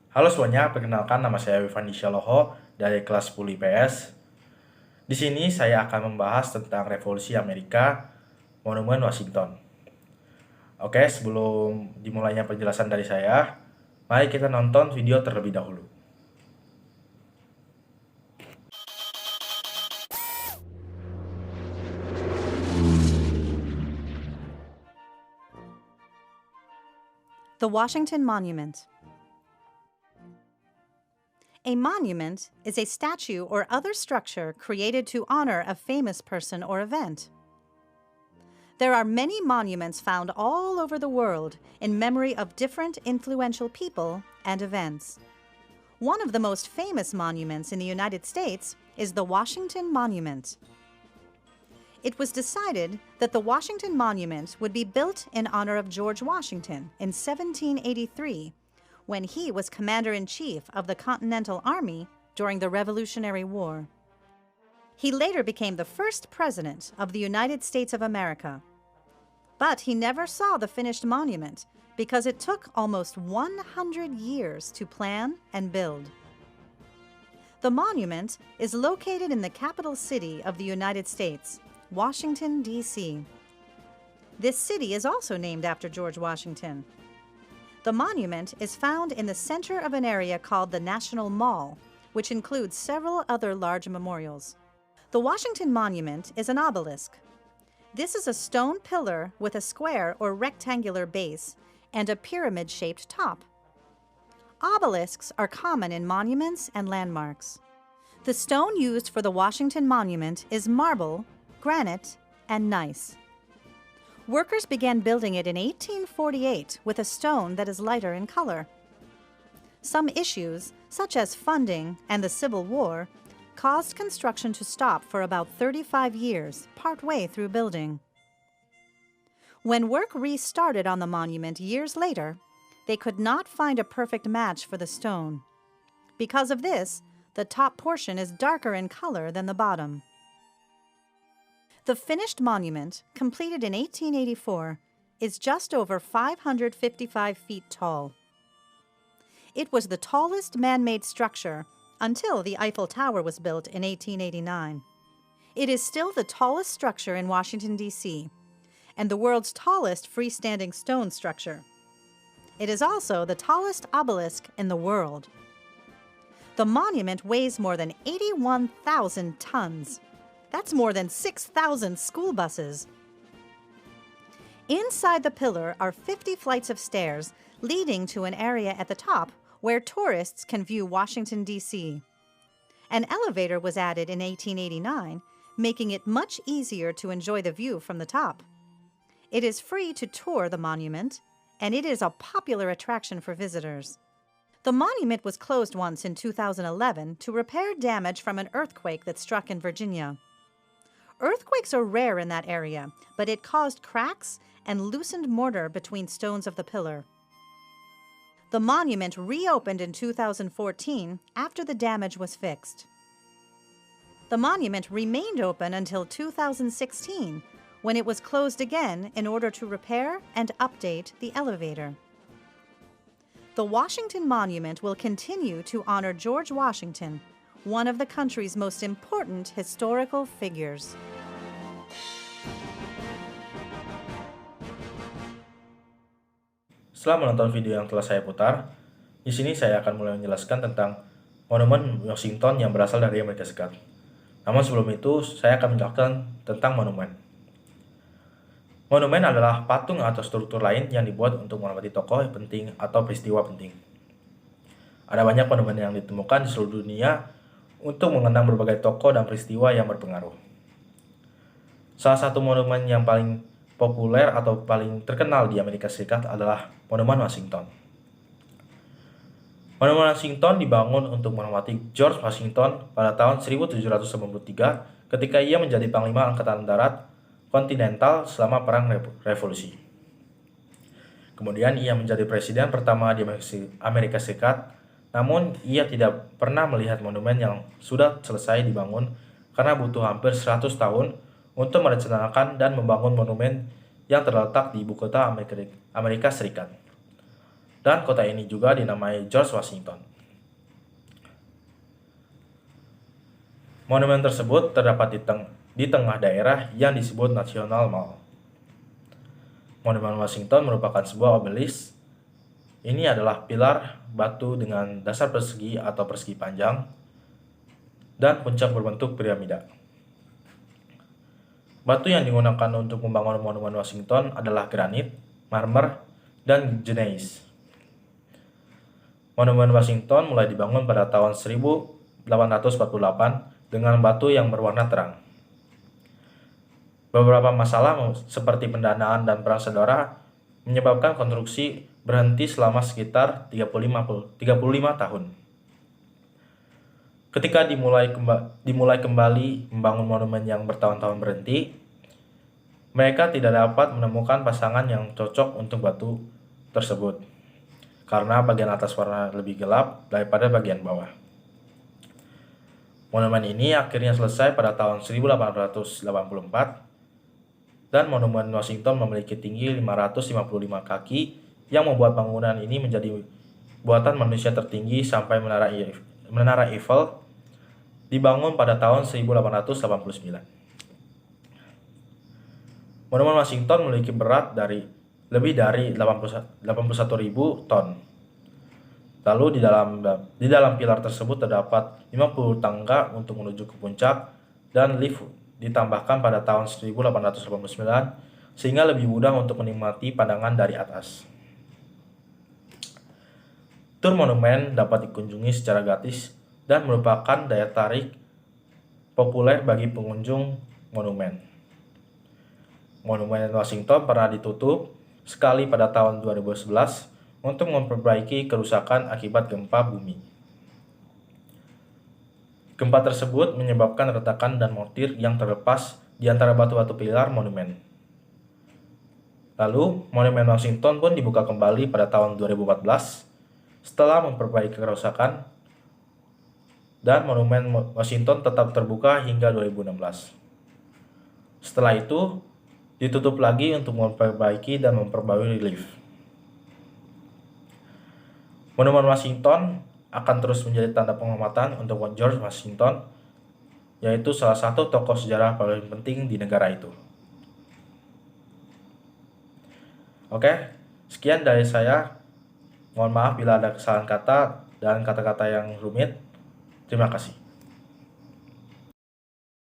Halo semuanya, perkenalkan nama saya Wifandi Syaloho dari kelas 10 IPS. Di sini saya akan membahas tentang Revolusi Amerika, Monumen Washington. Oke, sebelum dimulainya penjelasan dari saya, mari kita nonton video terlebih dahulu. The Washington Monument. A monument is a statue or other structure created to honor a famous person or event. There are many monuments found all over the world in memory of different influential people and events. One of the most famous monuments in the United States is the Washington Monument. It was decided that the Washington Monument would be built in honor of George Washington in 1783, when he was Commander-in-Chief of the Continental Army during the Revolutionary War. He later became the first president of the United States of America. But he never saw the finished monument because it took almost 100 years to plan and build. The monument is located in the capital city of the United States, Washington, D.C. This city is also named after George Washington. The monument is found in the center of an area called the National Mall, which includes several other large memorials. The Washington Monument is an obelisk. This is a stone pillar with a square or rectangular base and a pyramid-shaped top. Obelisks are common in monuments and landmarks. The stone used for the Washington Monument is marble, granite, and gneiss. Workers began building it in 1848 with a stone that is lighter in color. Some issues, such as funding and the Civil War, caused construction to stop for about 35 years, partway through building. When work restarted on the monument years later, they could not find a perfect match for the stone. Because of this, the top portion is darker in color than the bottom. The finished monument, completed in 1884, is just over 555 feet tall. It was the tallest man-made structure until the Eiffel Tower was built in 1889. It is still the tallest structure in Washington, D.C., and the world's tallest freestanding stone structure. It is also the tallest obelisk in the world. The monument weighs more than 81,000 tons. That's more than 6,000 school buses. Inside the pillar are 50 flights of stairs leading to an area at the top where tourists can view Washington, D.C. An elevator was added in 1889, making it much easier to enjoy the view from the top. It is free to tour the monument, and it is a popular attraction for visitors. The monument was closed once in 2011 to repair damage from an earthquake that struck in Virginia. Earthquakes are rare in that area, but it caused cracks and loosened mortar between stones of the pillar. The monument reopened in 2014 after the damage was fixed. The monument remained open until 2016, when it was closed again in order to repair and update the elevator. The Washington Monument will continue to honor George Washington, one of the country's most important historical figures. Setelah menonton video yang telah saya putar, di sini saya akan mulai menjelaskan tentang Monumen Washington yang berasal dari Amerika Serikat. Namun sebelum itu, saya akan menjelaskan tentang monumen. Monumen adalah patung atau struktur lain yang dibuat untuk menghormati tokoh yang penting atau peristiwa penting. Ada banyak monumen yang ditemukan di seluruh dunia untuk mengenang berbagai tokoh dan peristiwa yang berpengaruh. Salah satu monumen yang paling populer atau paling terkenal di Amerika Serikat adalah Monumen Washington. Monumen Washington dibangun untuk menghormati George Washington pada tahun 1793 ketika ia menjadi Panglima Angkatan Darat Kontinental selama Perang Revolusi. Kemudian ia menjadi presiden pertama di Amerika Serikat, namun ia tidak pernah melihat monumen yang sudah selesai dibangun karena butuh hampir 100 tahun untuk merencanakan dan membangun monumen yang terletak di ibu kota Amerika Serikat. Dan kota ini juga dinamai George Washington. Monumen tersebut terdapat di tengah daerah yang disebut National Mall. Monumen Washington merupakan sebuah obelisk. Ini adalah pilar batu dengan dasar persegi atau persegi panjang dan puncak berbentuk piramida. Batu yang digunakan untuk membangun Monumen Washington adalah granit, marmer, dan gneiss. Monumen Washington mulai dibangun pada tahun 1848 dengan batu yang berwarna terang. Beberapa masalah seperti pendanaan dan perang saudara menyebabkan konstruksi berhenti selama sekitar 35 tahun. Ketika dimulai kembali membangun monumen yang bertahun-tahun berhenti, mereka tidak dapat menemukan pasangan yang cocok untuk batu tersebut, karena bagian atas warna lebih gelap daripada bagian bawah. Monumen ini akhirnya selesai pada tahun 1884, dan Monumen Washington memiliki tinggi 555 kaki yang membuat bangunan ini menjadi buatan manusia tertinggi sampai Menara Eiffel dibangun pada tahun 1889. Monumen Washington memiliki berat lebih dari 81.000 ton. Lalu di dalam pilar tersebut terdapat 50 tangga untuk menuju ke puncak, dan lift ditambahkan pada tahun 1889 sehingga lebih mudah untuk menikmati pandangan dari atas. Tur monumen dapat dikunjungi secara gratis dan merupakan daya tarik populer bagi pengunjung monumen. Monumen Washington pernah ditutup sekali pada tahun 2011 untuk memperbaiki kerusakan akibat gempa bumi. Gempa tersebut menyebabkan retakan dan mortir yang terlepas di antara batu-batu pilar monumen. Lalu, Monumen Washington pun dibuka kembali pada tahun 2014 setelah memperbaiki kerusakan, dan Monumen Washington tetap terbuka hingga 2016. Setelah itu, ditutup lagi untuk memperbaiki dan memperbarui lift. Monumen Washington akan terus menjadi tanda penghormatan untuk George Washington, yaitu salah satu tokoh sejarah paling penting di negara itu. Oke, sekian dari saya. Mohon maaf bila ada kesalahan kata dan kata-kata yang rumit. Terima kasih.